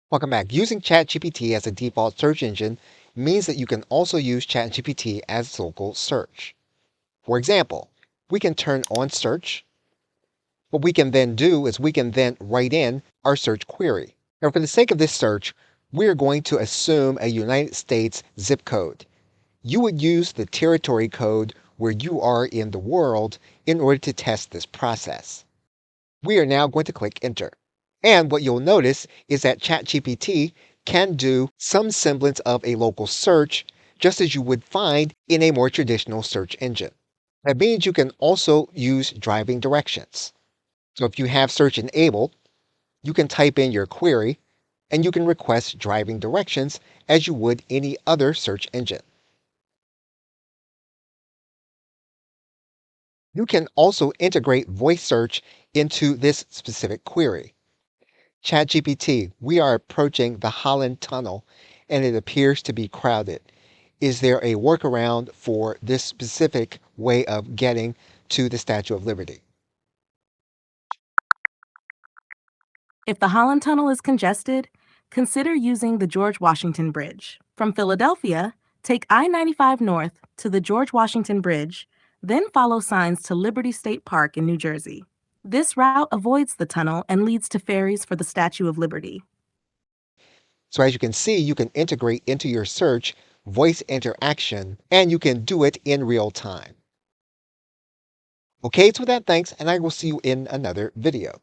Welcome back. Using ChatGPT as a default search engine means that you can also use ChatGPT as local search. For example, we can turn on search. What we can then do is we can then write in our search query. Now, for the sake of this search, we're going to assume a United States zip code. You would use the territory code where you are in the world in order to test this process. We are now going to click enter. And what you'll notice is that ChatGPT can do some semblance of a local search, just as you would find in a more traditional search engine. That means you can also use driving directions. So if you have search enabled, you can type in your query and you can request driving directions as you would any other search engine. You can also integrate voice search into this specific query. ChatGPT, we are approaching the Holland Tunnel and it appears to be crowded. Is there a workaround for this specific way of getting to the Statue of Liberty? If the Holland Tunnel is congested, consider using the George Washington Bridge. From Philadelphia, take I-95 North to the George Washington Bridge, then follow signs to Liberty State Park in New Jersey. This route avoids the tunnel and leads to ferries for the Statue of Liberty. So as you can see, you can integrate into your search voice interaction and you can do it in real time. Okay, so with that, thanks, and I will see you in another video.